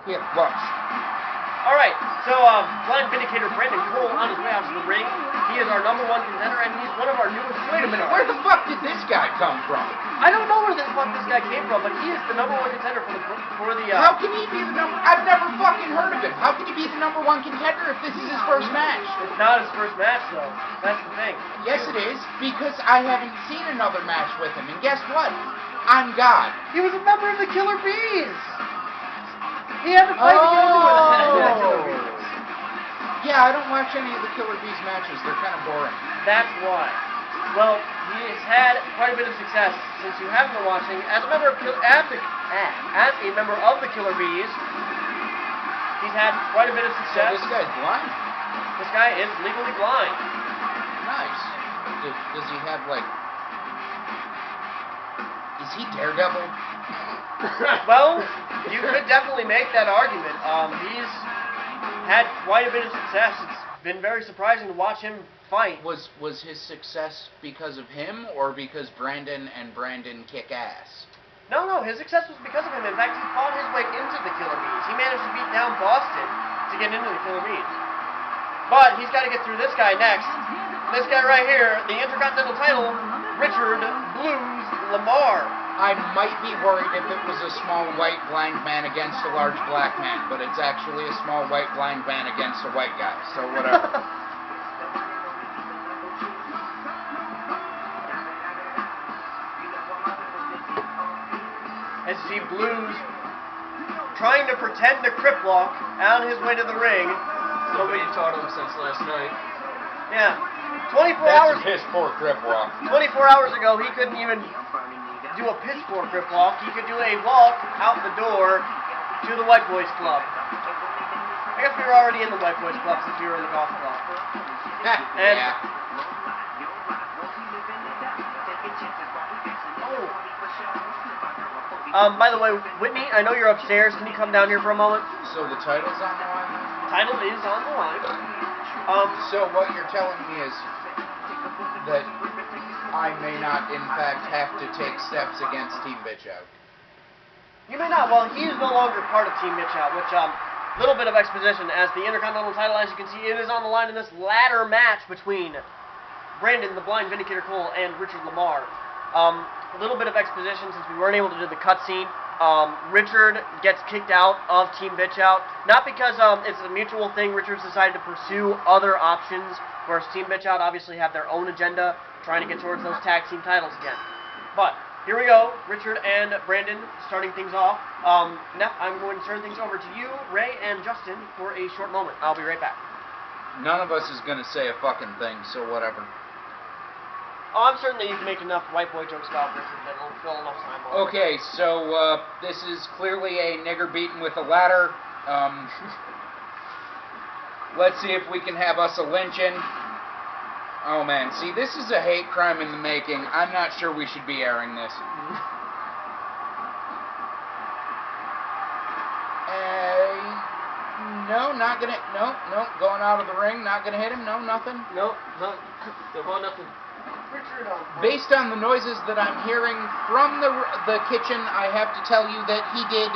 He had lunch. All right, so blind vindicator Brandon Cole on his way out to the ring. He is our #1 contender, and he's one of our newest. Wait a minute, where the fuck did this guy come from? I don't know where the fuck this guy came from, but he is the #1 contender for the. How can he be the number? I've never fucking heard of him. How can he be the #1 contender if this is his first match? It's not his first match, though. That's the thing. Yes, it is, because I haven't seen another match with him. And guess what? I'm God. He was a member of the Killer Bees. He had to fight to get into it. Yeah, I don't watch any of the Killer Bees matches. They're kind of boring. That's why. Well, he has had quite a bit of success since you haven't been watching. As a member of the Killer Bees, he's had quite a bit of So success. this guy's blind? This guy is legally blind. Nice. Does he have, like... Is he Daredevil? Well, you could definitely make that argument. He's had quite a bit of success. It's been very surprising to watch him fight. Was his success because of him, or because Brandon kick ass? No, his success was because of him. In fact, he fought his way into the Killer Bees. He managed to beat down Boston to get into the Killer Bees. But he's got to get through this guy next. This guy right here, the Intercontinental title, Richard Blues Lamar. I might be worried if it was a small white blind man against a large black man, but it's actually a small white blind man against a white guy, so whatever. As you see Blues trying to pretend to crip walk on his way to the ring. Nobody taught him since last night. Yeah. 24 hours. That's a piss poor crip walk. 24 hours ago, he couldn't even do a piss poor grip walk. He could do a walk out the door to the White Boys Club. I guess we were already in the White Boys Club since we were in the golf club. And yeah. by the way, Whitney, I know you're upstairs. Can you come down here for a moment? So the title's on the line? Title is on the line. So what you're telling me is that I may not, in fact, have to take steps against Team Bitch Out. You may not. Well, he is no longer part of Team Bitch Out, which, little bit of exposition. As the Intercontinental title, as you can see, it is on the line in this ladder match between Brandon, the Blind Vindicator Cole, and Richard Lamar. A little bit of exposition since we weren't able to do the cutscene. Richard gets kicked out of Team Bitch Out. Not because it's a mutual thing. Richard's decided to pursue other options, whereas Team Bitch Out obviously have their own agenda, trying to get towards those tag team titles again. But here we go, Richard and Brandon starting things off. Now I'm going to turn things over to you, Ray, and Justin for a short moment. I'll be right back. None of us is going to say a fucking thing, so whatever. Oh, I'm certain that you can make enough white boy jokes about Richard that it'll fill enough time. Okay, so this is clearly a nigger beaten with a ladder. Let's see if we can have us a lynching. Oh man, see, this is a hate crime in the making. I'm not sure we should be airing this. No, not gonna. No, going out of the ring. Not gonna hit him. No, nothing. Nope, nothing. Based on the noises that I'm hearing from the kitchen, I have to tell you that he did,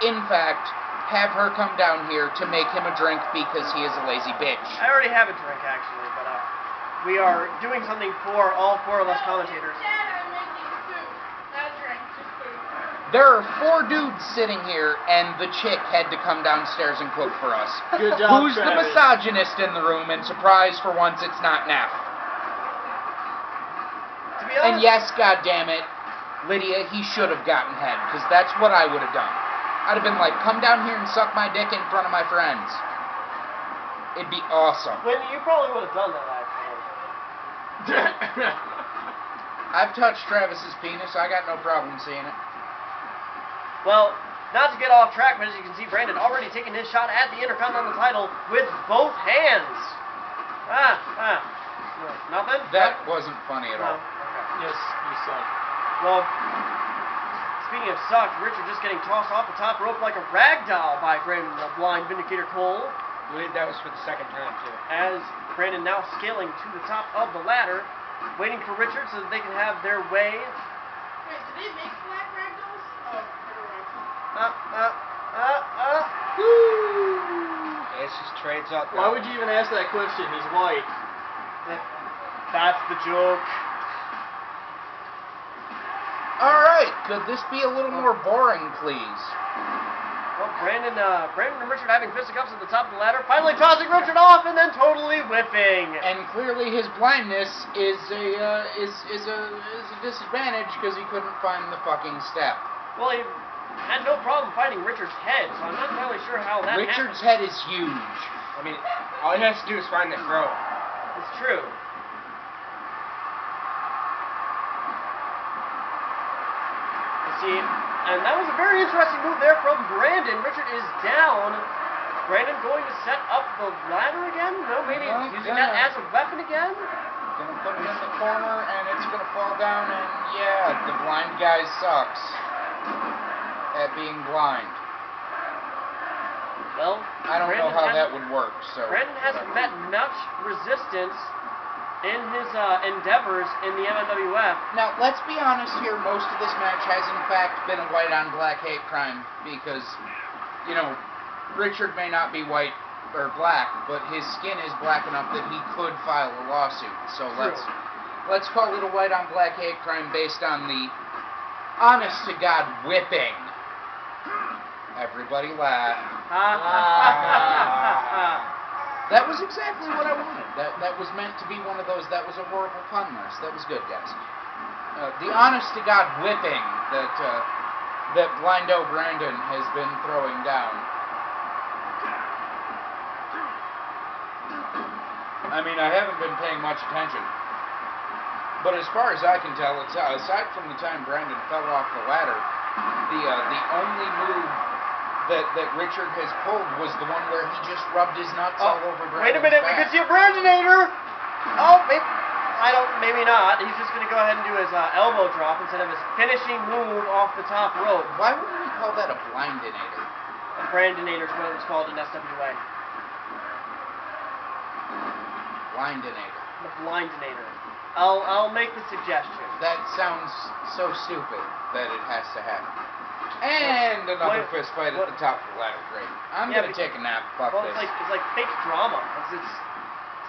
in fact, have her come down here to make him a drink because he is a lazy bitch. I already have a drink, actually, but we are doing something for all four of us commentators. There are 4 dudes sitting here, and the chick had to come downstairs and cook for us. Good job, Who's Travis. the misogynist in the room? And surprise, for once, it's not Neff. To be honest, And yes, goddammit, Lydia, he should have gotten head, because that's what I would have done. I'd have been like, come down here and suck my dick in front of my friends. It'd be awesome. Whitney, you probably would have done that, actually. I've touched Travis's penis. I got no problem seeing it. Well, not to get off track, but as you can see, Brandon already taking his shot at the Intercontinental title with both hands. Nothing? That wasn't funny at all. Okay. Yes, you suck. Well, speaking of suck, Richard just getting tossed off the top rope like a rag doll by Brandon, the Blind Vindicator Cole. I believe that was for the second time, too. As Brandon now scaling to the top of the ladder, waiting for Richard so that they can have their way. Wait, do they make black ragdolls? Oh, never mind. Woo! Trades up. Why would you even ask that question? He's white. That's the joke. All right, could this be a little more boring, please? Well, Brandon and Richard having fisticuffs at the top of the ladder, finally tossing Richard off and then totally whipping. And clearly his blindness is a disadvantage because he couldn't find the fucking step. Well, he had no problem finding Richard's head, so I'm not entirely sure how that Richard's happened. head is huge. I mean, all he has to do is find the throw. It's true. See, and that was a very interesting move there from Brandon. Richard is down. Brandon going to set up the ladder again? No, maybe No, using that as a weapon again? Gonna put it in the corner and it's gonna fall down and yeah, the blind guy sucks at being blind. Well, I don't know Brandon how that hasn't- would work, so. Brandon hasn't met much resistance in his endeavors in the MMWF. Now, let's be honest here, most of this match has in fact been a white on black hate crime because, you know, Richard may not be white or black, but his skin is black enough that he could file a lawsuit. So let's call it a white on black hate crime based on the honest to God whipping. Everybody laugh. That was exactly what I wanted. That was meant to be one of those. That was a horrible pun list. That was good, guys. The honest to God whipping that Blindo Brandon has been throwing down. I mean, I haven't been paying much attention, but as far as I can tell, it's aside from the time Brandon fell off the ladder, the only move that Richard has pulled was the one where he just rubbed his nuts all over Brandon's Wait a minute, we back. could see a Brandinator! Oh, maybe not. He's just going to go ahead and do his elbow drop instead of his finishing move off the top rope. Why wouldn't we call that a blindinator? A Brandinator is what it was called in SWA. Blindinator. The Blindinator. I'll make the suggestion. That sounds so stupid that it has to happen. And another fist fight at the top of the ladder. Great. I'm Yeah, gonna take a nap. Fuck Well, this. it's like fake drama. It's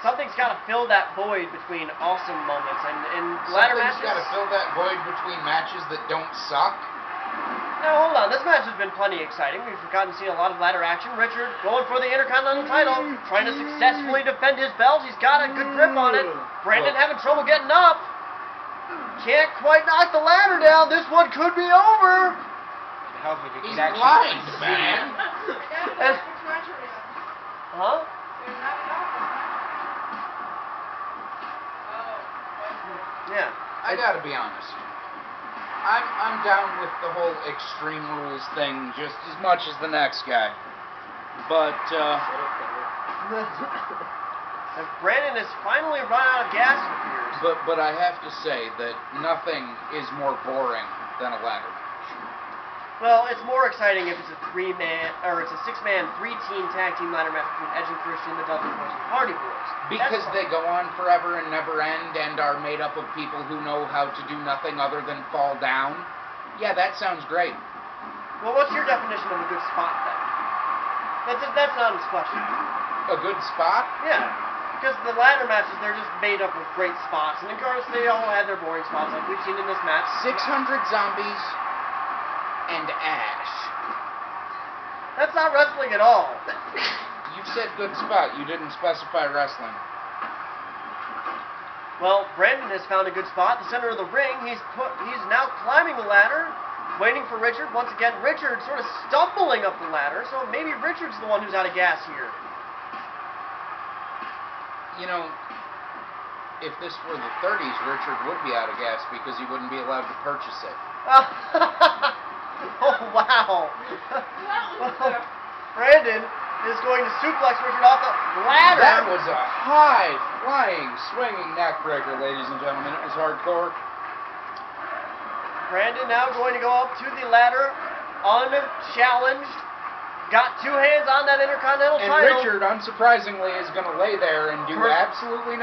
something's got to fill that void between awesome moments and ladder Something's matches. got to fill that void between matches that don't suck. Now hold on, this match has been plenty exciting. We've gotten to see a lot of ladder action. Richard going for the Intercontinental title, trying to successfully defend his belt. He's got a good grip on it. Brandon having trouble getting up. Can't quite knock the ladder down. This one could be over. Help if you He's could actually blind, see. man. Huh? Yeah. I gotta be honest. I'm down with the whole Extreme Rules thing just as much as the next guy. But, And Brandon has finally run out of gas, it appears. but I have to say that nothing is more boring than a ladder match. Well, it's more exciting if it's a six-man, three-team tag team ladder match between Edge and Christian, the Dudley Boys, and Hardy Boys. Because they go on forever and never end and are made up of people who know how to do nothing other than fall down. Yeah, that sounds great. Well, what's your definition of a good spot then? That's not a question. A good spot? Yeah, because the ladder matches, they're just made up of great spots, and of course they all had their boring spots like we've seen in this match. 600 zombies and Ash. That's not wrestling at all. You said good spot. You didn't specify wrestling. Well, Brandon has found a good spot, the center of the ring. He's now climbing the ladder, waiting for Richard. Once again, Richard sort of stumbling up the ladder, so maybe Richard's the one who's out of gas here. You know, if this were the 30s, Richard would be out of gas because he wouldn't be allowed to purchase it. Oh, wow. Brandon is going to suplex Richard off the ladder. That was a high-flying, swinging neckbreaker, ladies and gentlemen. It was hardcore. Brandon now going to go up to the ladder, unchallenged. Got two hands on that Intercontinental And title. Richard, unsurprisingly, is going to lay there and do absolutely nothing.